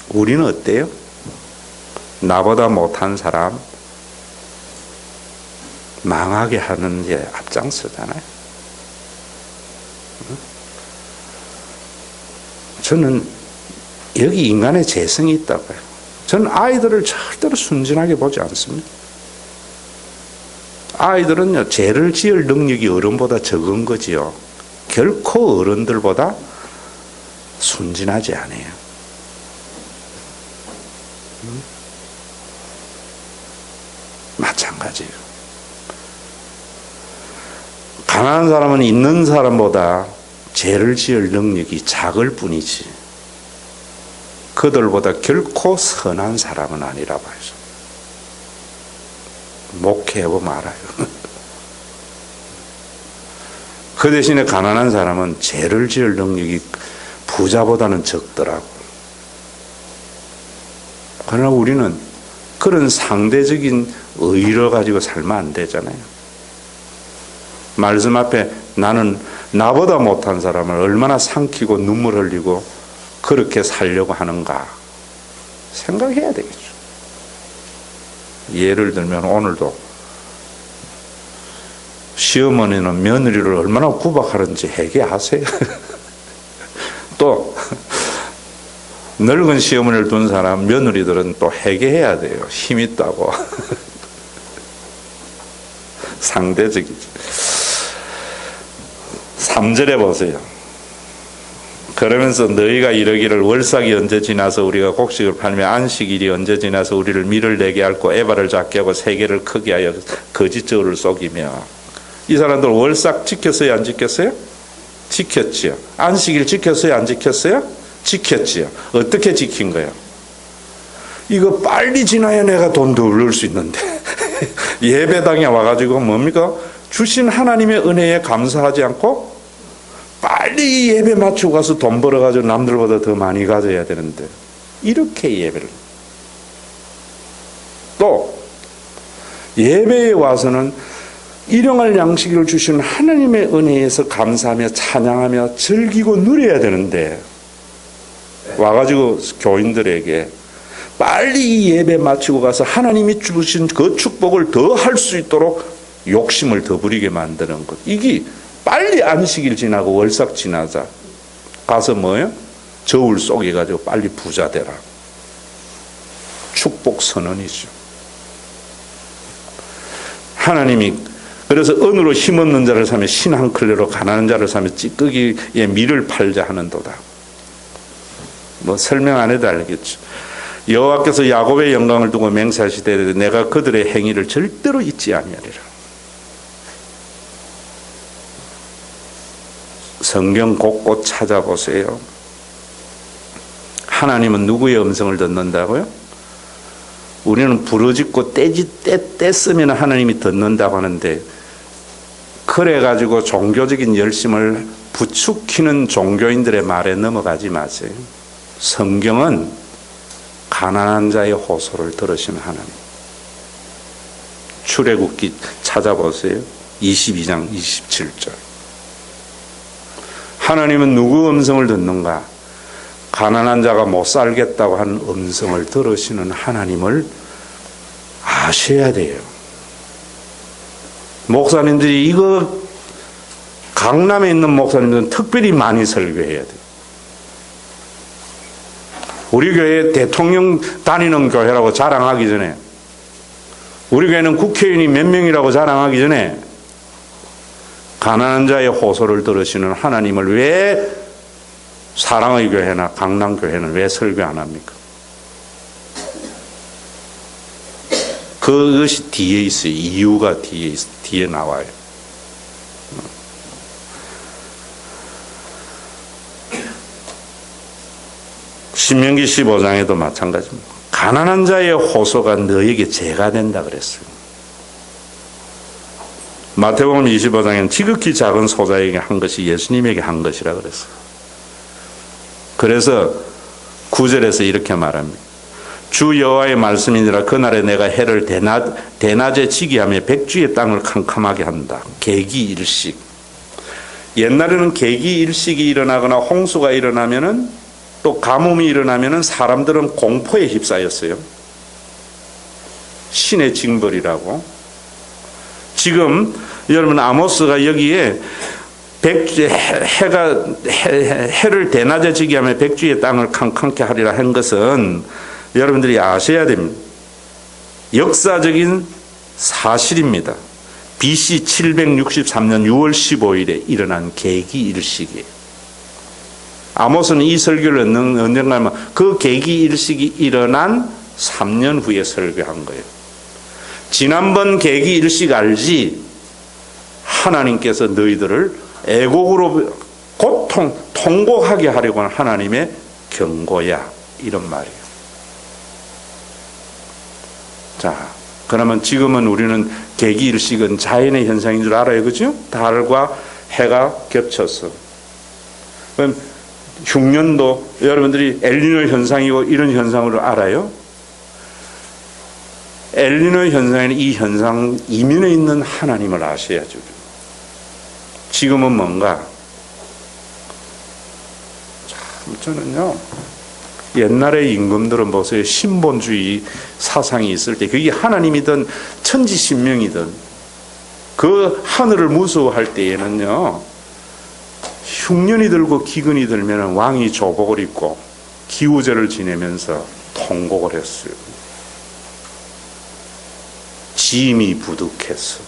우리는 어때요? 나보다 못한 사람 망하게 하는 데 앞장서잖아요. 저는 여기 인간의 재성이 있다고 해요. 저는 아이들을 절대로 순진하게 보지 않습니다. 아이들은요, 죄를 지을 능력이 어른보다 적은 거지요. 결코 어른들보다 순진하지 않아요. 마찬가지예요. 가난한 사람은 있는 사람보다 죄를 지을 능력이 작을 뿐이지 그들보다 결코 선한 사람은 아니라 봐요. 목회해보면 알아요. 그 대신에 가난한 사람은 죄를 지을 능력이 부자보다는 적더라고. 그러나 우리는 그런 상대적인 의의를 가지고 살면 안 되잖아요. 말씀 앞에 나는 나보다 못한 사람을 얼마나 삼키고 눈물 흘리고 그렇게 살려고 하는가 생각해야 되겠죠. 예를 들면 오늘도 시어머니는 며느리를 얼마나 구박하는지 회개하세요. 또 늙은 시어머니를 둔 사람 며느리들은 또 회개해야 돼요. 힘 있다고. 상대적이죠. 3절에 보세요. 그러면서 너희가 이르기를 월삭이 언제 지나서 우리가 곡식을 팔며 안식일이 언제 지나서 우리를 밀을 내게 앓고 에바를 작게 하고 세계를 크게 하여 거짓 저울을 속이며. 이 사람들 월삭 지켰어요? 안 지켰어요? 지켰지요. 안식일 지켰어요? 안 지켰어요? 지켰지요. 어떻게 지킨 거예요? 이거 빨리 지나야 내가 돈 더 벌 수 있는데 예배당에 와가지고 뭡니까? 주신 하나님의 은혜에 감사하지 않고 빨리 예배 마치고 가서 돈 벌어가지고 남들보다 더 많이 가져야 되는데 이렇게 예배를. 또 예배에 와서는 일용할 양식을 주신 하나님의 은혜에서 감사하며 찬양하며 즐기고 누려야 되는데 와가지고 교인들에게 빨리 예배 마치고 가서 하나님이 주신 그 축복을 더 할 수 있도록 욕심을 더 부리게 만드는 것. 이게 빨리 안식일 지나고 월삭 지나자 가서 뭐예요? 저울 속여가지고 빨리 부자 되라. 축복 선언이죠. 하나님이 그래서 은으로 힘없는 자를 사며 신 한 클레로 가난한 자를 사며 찌꺼기에 밀을 팔자 하는도다. 뭐 설명 안 해도 알겠죠. 여호와께서 야곱의 영광을 두고 맹세하시되 내가 그들의 행위를 절대로 잊지 아니하리라. 성경 곳곳 찾아보세요. 하나님은 누구의 음성을 듣는다고요? 우리는 부르짖고 떼쓰면 하나님이 듣는다고 하는데 그래가지고 종교적인 열심을 부추기는 종교인들의 말에 넘어가지 마세요. 성경은 가난한 자의 호소를 들으시는 하나님. 출애굽기 찾아보세요. 22장 27절. 하나님은 누구 음성을 듣는가? 가난한 자가 못 살겠다고 하는 음성을 들으시는 하나님을 아셔야 돼요. 목사님들이 이거 강남에 있는 목사님들은 특별히 많이 설교해야 돼요. 우리 교회 대통령 다니는 교회라고 자랑하기 전에, 우리 교회는 국회의원이 몇 명이라고 자랑하기 전에 가난한 자의 호소를 들으시는 하나님을 왜 사랑의 교회나 강남교회는 왜 설교 안 합니까? 그것이 뒤에 있어요. 이유가 뒤에 나와요. 신명기 15장에도 마찬가지입니다. 가난한 자의 호소가 너에게 죄가 된다 그랬어요. 마태복음 25장에는 지극히 작은 소자에게 한 것이 예수님에게 한 것이라 그랬어요. 그래서 9절에서 이렇게 말합니다. 주 여호와의 말씀이니라. 그날에 내가 해를 대낮에 지게 하며 백주의 땅을 캄캄하게 한다. 계기일식. 옛날에는 계기일식이 일어나거나 홍수가 일어나면은 또 가뭄이 일어나면은 사람들은 공포에 휩싸였어요. 신의 징벌이라고. 지금 여러분 아모스가 여기에 해를 대낮에 지게 하며 백주의 땅을 캄캄케 하리라 한 것은 여러분들이 아셔야 됩니다. 역사적인 사실입니다. BC 763년 6월 15일에 일어난 계기일식이에요. 아모스는 이 설교를 언젠가 하면 그 계기일식이 일어난 3년 후에 설교한 거예요. 지난번 계기일식 알지? 하나님께서 너희들을 애곡으로 통곡하게 하려고 하는 하나님의 경고야. 이런 말이에요. 자, 그러면 지금은 우리는 계기일식은 자연의 현상인 줄 알아요. 그죠? 달과 해가 겹쳐서. 그럼 흉년도 여러분들이 엘니노 현상이고 이런 현상으로 알아요? 엘니노 현상에는 이 현상 이면에 있는 하나님을 아셔야죠. 지금은 뭔가? 참 저는요, 옛날의 임금들은 보세요. 신본주의 사상이 있을 때 그게 하나님이든 천지신명이든 그 하늘을 무서워할 때에는요, 흉년이 들고 기근이 들면 왕이 조복을 입고 기우제를 지내면서 통곡을 했어요. 짐이 부득해서.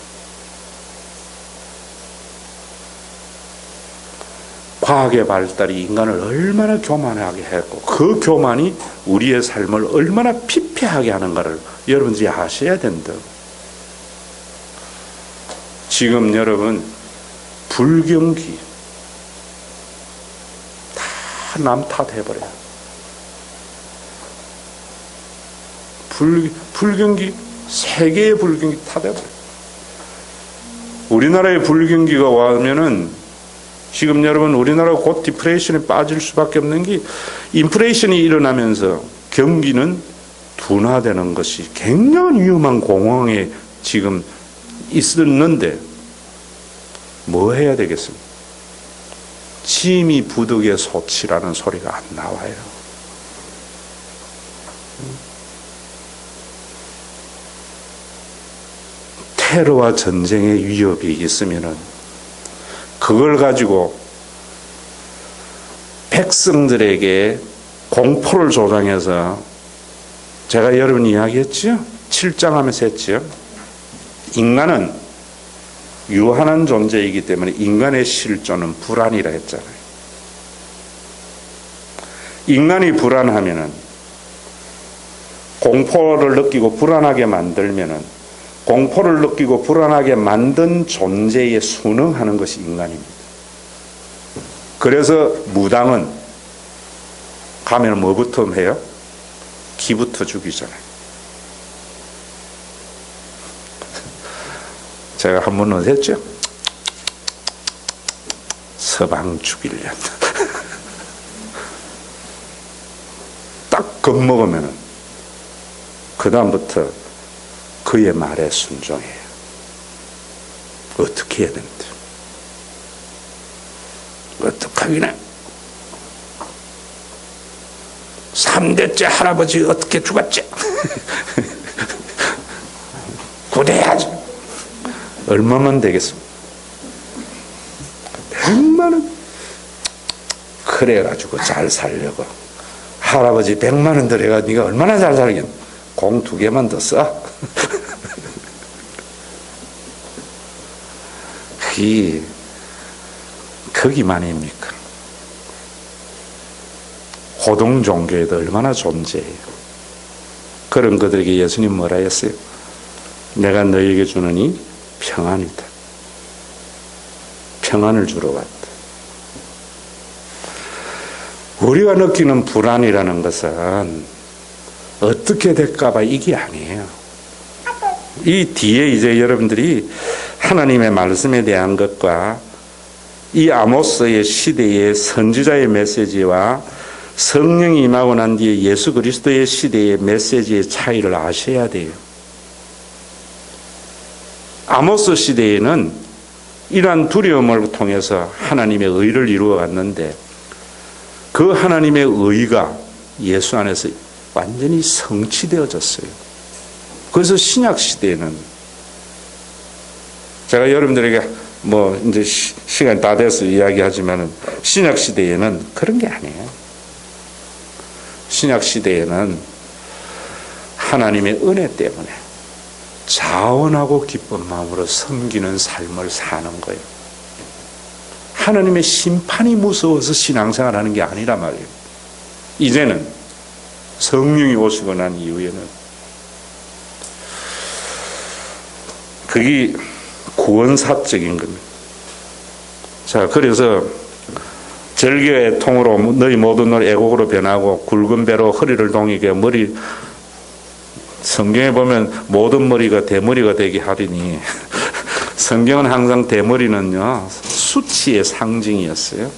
과학의 발달이 인간을 얼마나 교만하게 했고 그 교만이 우리의 삶을 얼마나 피폐하게 하는가를 여러분들이 아셔야 된다. 지금 여러분 불경기 다 남 탓해버려요. 불경기 세계의 불경기 탓해버려요. 우리나라의 불경기가 와면은 지금 여러분 우리나라가 곧 디프레이션에 빠질 수밖에 없는 게 인플레이션이 일어나면서 경기는 둔화되는 것이 굉장히 위험한 공황에 지금 있었는데 뭐 해야 되겠습니까? 짐이 부득의 소치라는 소리가 안 나와요. 테러와 전쟁의 위협이 있으면은 그걸 가지고 백성들에게 공포를 조장해서 제가 여러분 이야기했죠? 7장 하면서 했죠? 인간은 유한한 존재이기 때문에 인간의 실존은 불안이라 했잖아요. 인간이 불안하면은 공포를 느끼고 불안하게 만들면은 공포를 느끼고 불안하게 만든 존재에 순응하는 것이 인간입니다. 그래서 무당은 가면 뭐부터 해요? 기부터 죽이잖아요. 제가 한 번은 했죠? 서방 죽이려. 딱 겁먹으면 그 다음부터 그의 말에 순종해요. 어떻게 해야 됩니까? 어떻게 하기나? 3대째 할아버지 어떻게 죽었지? 구대야지. 얼마만 되겠습니까? 100만 원. 그래가지고 잘 살려고. 할아버지 100만 원 들여가 네가 얼마나 잘 살겠노? 공 2개만 더 써. 거기만입니까? 호동 종교에도 얼마나 존재해요. 그런 것들에게 예수님 뭐라 했어요? 내가 너희에게 주느니 평안이다. 평안을 주러 왔다. 우리가 느끼는 불안이라는 것은 어떻게 될까봐 이게 아니에요. 이 뒤에 이제 여러분들이 하나님의 말씀에 대한 것과 이 아모스의 시대의 선지자의 메시지와 성령이 임하고 난 뒤에 예수 그리스도의 시대의 메시지의 차이를 아셔야 돼요. 아모스 시대에는 이러한 두려움을 통해서 하나님의 의를 이루어 갔는데 그 하나님의 의가 예수 안에서 완전히 성취되어졌어요. 그래서 신약 시대에는 제가 여러분들에게 이제 시간이 다 돼서 이야기하지만은 신약 시대에는 그런 게 아니에요. 신약 시대에는 하나님의 은혜 때문에 자원하고 기쁜 마음으로 섬기는 삶을 사는 거예요. 하나님의 심판이 무서워서 신앙생활 하는 게 아니란 말이에요. 이제는 성령이 오시고 난 이후에는 그게 구원사적인 겁니다. 자, 그래서 절개의 통으로 너희 모든 걸 애곡으로 변하고 굵은 배로 허리를 동이게 머리, 성경에 보면 모든 머리가 대머리가 되게 하리니 성경은 항상 대머리는요 수치의 상징이었어요.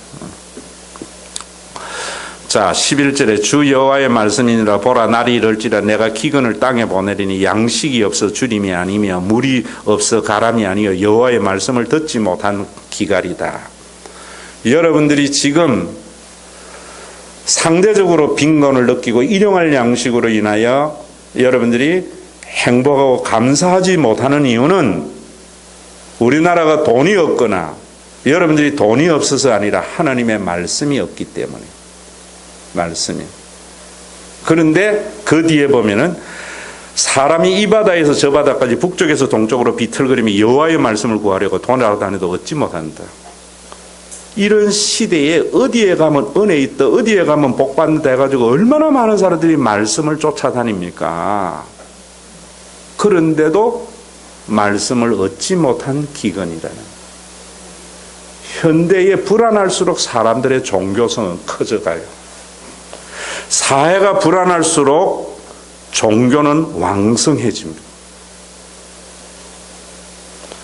자, 11절에 주 여호와의 말씀이니라. 보라, 날이 이럴지라 내가 기근을 땅에 보내리니 양식이 없어 주림이 아니며 물이 없어 가람이 아니요 여호와의 말씀을 듣지 못한 기갈이다. 여러분들이 지금 상대적으로 빈곤을 느끼고 일용할 양식으로 인하여 여러분들이 행복하고 감사하지 못하는 이유는 우리나라가 돈이 없거나 여러분들이 돈이 없어서 아니라 하나님의 말씀이 없기 때문에. 말씀이. 그런데 그 뒤에 보면은 사람이 이 바다에서 저 바다까지 북쪽에서 동쪽으로 비틀거리며 여호와의 말씀을 구하려고 돌아다녀도 얻지 못한다. 이런 시대에 어디에 가면 은혜 있다, 어디에 가면 복 받는다 해가지고 얼마나 많은 사람들이 말씀을 쫓아다닙니까? 그런데도 말씀을 얻지 못한 기근이라는. 현대에 불안할수록 사람들의 종교성은 커져가요. 사회가 불안할수록 종교는 왕성해집니다.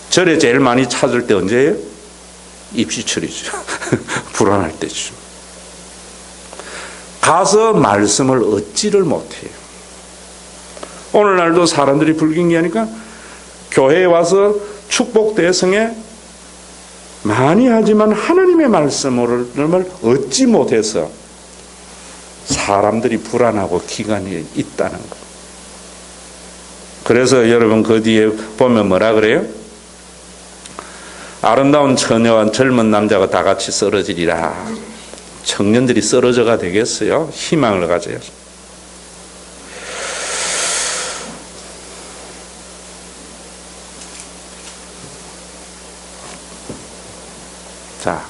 절에 제일 많이 찾을 때 언제예요? 입시철이죠. 불안할 때죠. 가서 말씀을 얻지를 못해요. 오늘날도 사람들이 불경기하니까 교회에 와서 축복 대성에 많이 하지만 하나님의 말씀을 얻지 못해서 사람들이 불안하고 기간이 있다는 것. 그래서 여러분 그 뒤에 보면 뭐라 그래요? 아름다운 처녀와 젊은 남자가 다 같이 쓰러지리라. 청년들이 쓰러져가 되겠어요? 희망을 가져야죠. 자,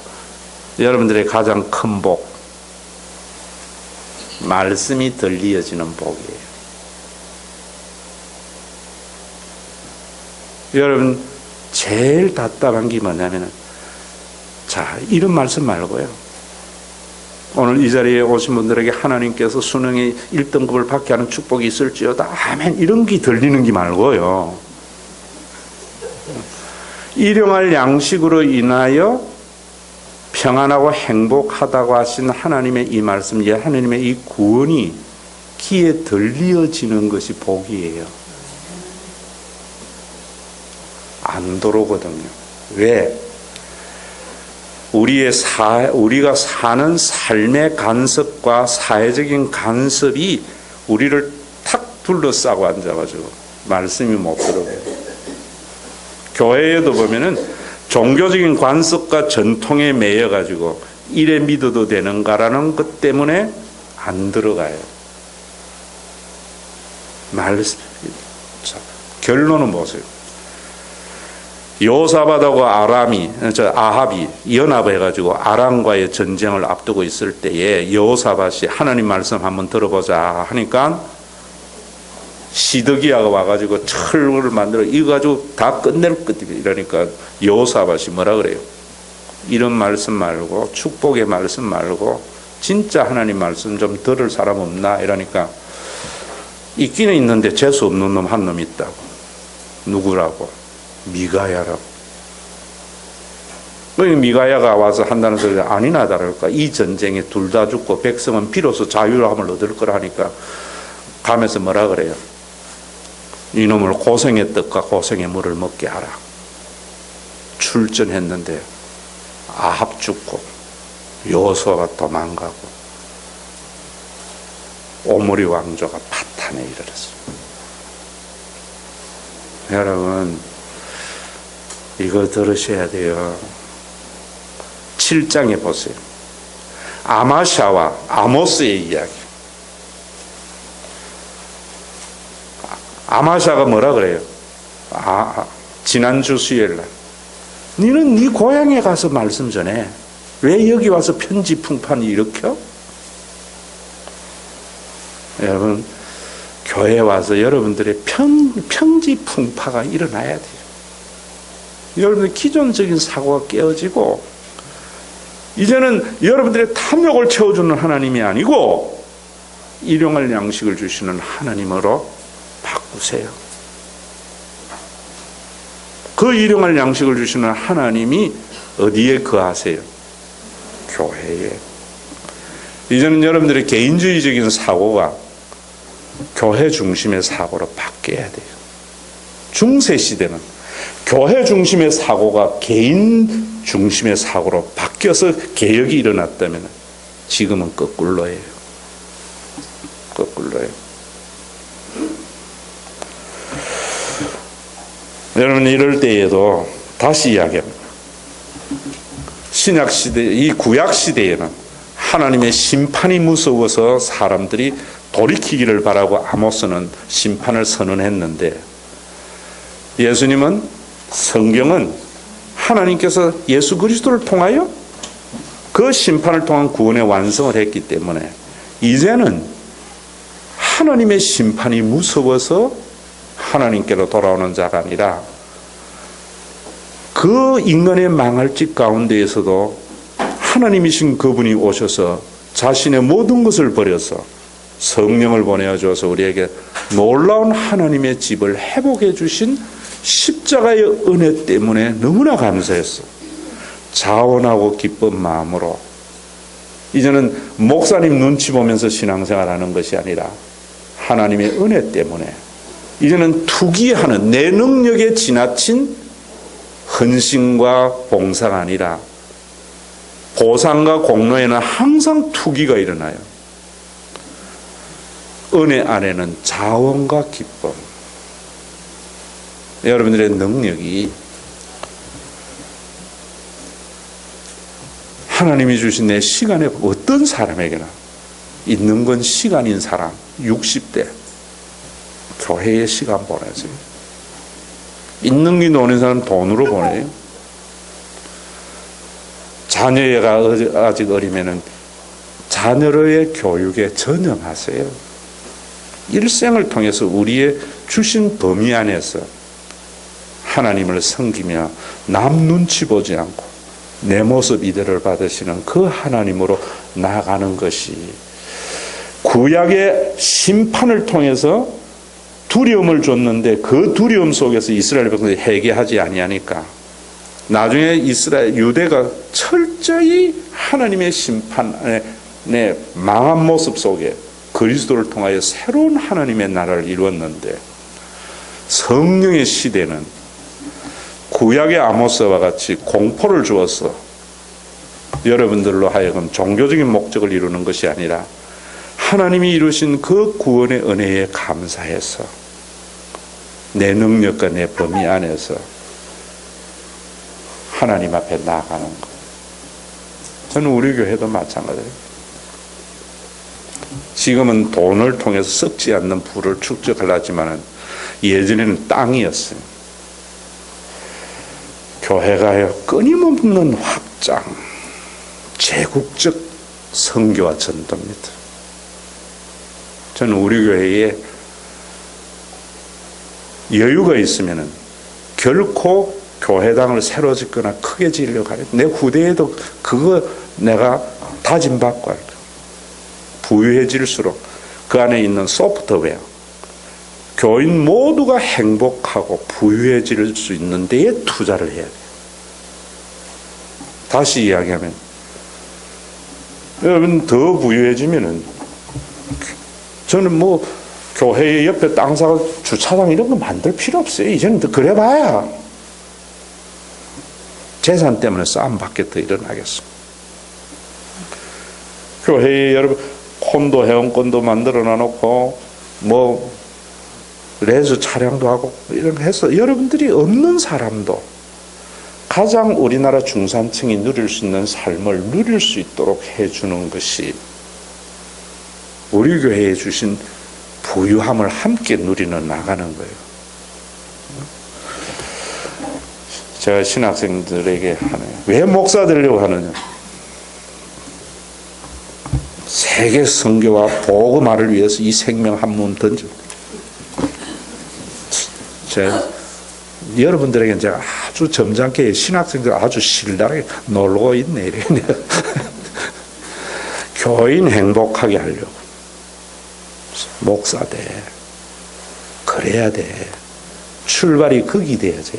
여러분들의 가장 큰 복, 말씀이 들리어지는 복이에요. 여러분 제일 답답한 게 뭐냐면은, 자, 이런 말씀 말고요. 오늘 이 자리에 오신 분들에게 하나님께서 수능에 1등급을 받게 하는 축복이 있을지어다. 아멘. 이런 게 들리는 게 말고요. 일용할 양식으로 인하여 평안하고 행복하다고 하신 하나님의 이 말씀, 하나님의 이 구원이 귀에 들리어지는 것이 복이에요. 안 들어오거든요. 왜? 우리가 사는 삶의 간섭과 사회적인 간섭이 우리를 탁 둘러싸고 앉아가지고 말씀이 못 들어가요. 교회에도 보면은 종교적인 관습과 전통에 매여가지고 이래 믿어도 되는가라는 것 때문에 안 들어가요. 자, 결론은 보세요. 요사밧하고 아합이 연합해가지고 아람과의 전쟁을 앞두고 있을 때에 여호사밧이 하나님 말씀 한번 들어보자 하니까 시드기야가 와가지고 철을 만들어 이거 가지고 다 끝낼 것 이러니까 여호사밧이 뭐라 그래요? 이런 말씀 말고 축복의 말씀 말고 진짜 하나님 말씀 좀 들을 사람 없나? 이러니까 있기는 있는데 재수 없는 놈 한 놈 있다고. 누구라고? 미가야라고. 미가야가 와서 한다는 소리가 아니나 다를까 이 전쟁에 둘 다 죽고 백성은 비로소 자유함을 얻을 거라 하니까 가면서 뭐라 그래요? 이놈을 고생의 떡과 고생의 물을 먹게 하라. 출전했는데 아합 죽고 여호수아가 도망가고 오므리 왕조가 파탄에 이르렀어요. 여러분 이거 들으셔야 돼요. 7장에 보세요. 아마샤와 아모스의 이야기. 아마샤가 뭐라 그래요? 지난주 수요일날 너는 네 고향에 가서 말씀 전해. 왜 여기 와서 편지 풍파를 일으켜? 여러분 교회에 와서 여러분들의 편지 풍파가 일어나야 돼요. 여러분들 기존적인 사고가 깨어지고 이제는 여러분들의 탐욕을 채워주는 하나님이 아니고 일용할 양식을 주시는 하나님으로 바꾸세요. 그 일용할 양식을 주시는 하나님이 어디에 거하세요? 교회에. 이제는 여러분들의 개인주의적인 사고가 교회 중심의 사고로 바뀌어야 돼요. 중세 시대는 교회 중심의 사고가 개인 중심의 사고로 바뀌어서 개혁이 일어났다면 지금은 거꾸로예요. 거꾸로예요. 여러분 이럴 때에도 다시 이야기합니다. 신약 시대, 이 구약 시대에는 하나님의 심판이 무서워서 사람들이 돌이키기를 바라고 아모스는 심판을 선언했는데 예수님은 성경은 하나님께서 예수 그리스도를 통하여 그 심판을 통한 구원의 완성을 했기 때문에 이제는 하나님의 심판이 무서워서 하나님께로 돌아오는 자가 아니라 그 인간의 망할 집 가운데에서도 하나님이신 그분이 오셔서 자신의 모든 것을 버려서 성령을 보내어 주어서 우리에게 놀라운 하나님의 집을 회복해 주신 십자가의 은혜 때문에 너무나 감사했어. 자원하고 기쁜 마음으로 이제는 목사님 눈치 보면서 신앙생활하는 것이 아니라 하나님의 은혜 때문에 이제는 투기하는 내 능력에 지나친 헌신과 봉사가 아니라 보상과 공로에는 항상 투기가 일어나요. 은혜 안에는 자원과 기쁨. 여러분들의 능력이 하나님이 주신 내 시간에 어떤 사람에게나 있는 건 시간인 사람 60대 교회에 시간 보내세요. 있는 게 노는 사람 돈으로 보내요. 자녀가 아직 어리면은 자녀의 교육에 전념하세요. 일생을 통해서 우리의 주신 범위 안에서 하나님을 섬기며 남 눈치 보지 않고 내 모습 이대를 받으시는 그 하나님으로 나아가는 것이 구약의 심판을 통해서 두려움을 줬는데 그 두려움 속에서 이스라엘 백성들이 회개하지 아니하니까 나중에 이스라엘 유대가 철저히 하나님의 심판의 망한 모습 속에 그리스도를 통하여 새로운 하나님의 나라를 이루었는데 성령의 시대는 구약의 아모스와 같이 공포를 주어서 여러분들로 하여금 종교적인 목적을 이루는 것이 아니라 하나님이 이루신 그 구원의 은혜에 감사해서 내 능력과 내 범위 안에서 하나님 앞에 나아가는 것. 저는 우리 교회도 마찬가지예요. 지금은 돈을 통해서 썩지 않는 부를 축적하려지만 예전에는 땅이었어요. 교회가요 끊임없는 확장, 제국적 선교와 전도입니다. 저는 우리 교회에 여유가 있으면은 결코 교회당을 새로 짓거나 크게 지으려고 하는 내 후대에도 그거 내가 다짐받고 할 거야. 부유해질수록 그 안에 있는 소프트웨어, 교인 모두가 행복하고 부유해질 수 있는 데에 투자를 해야 돼요. 다시 이야기하면 여러분 더 부유해지면은 저는 뭐 교회 옆에 땅 사고 주차장 이런 거 만들 필요 없어요. 이제는 더 그래봐야 재산 때문에 싸움밖에 더 일어나겠어. 교회에 여러분 콘도 회원권도 만들어 놔놓고 뭐 레저 차량도 하고 이런 거 해서 여러분들이 없는 사람도 가장 우리나라 중산층이 누릴 수 있는 삶을 누릴 수 있도록 해주는 것이 우리 교회에 주신 부유함을 함께 누리는 나가는 거예요. 제가 신학생들에게 하네요. 왜 목사 되려고 하느냐? 세계 선교와 복음화를 위해서 이 생명 한 몸 던져. 여러분들에게 제가 아주 점잖게 신학생들 아주 실달하게 놀고 있네. 이래. 교인 행복하게 하려고. 목사 돼. 그래야 돼. 출발이 거기 돼야지.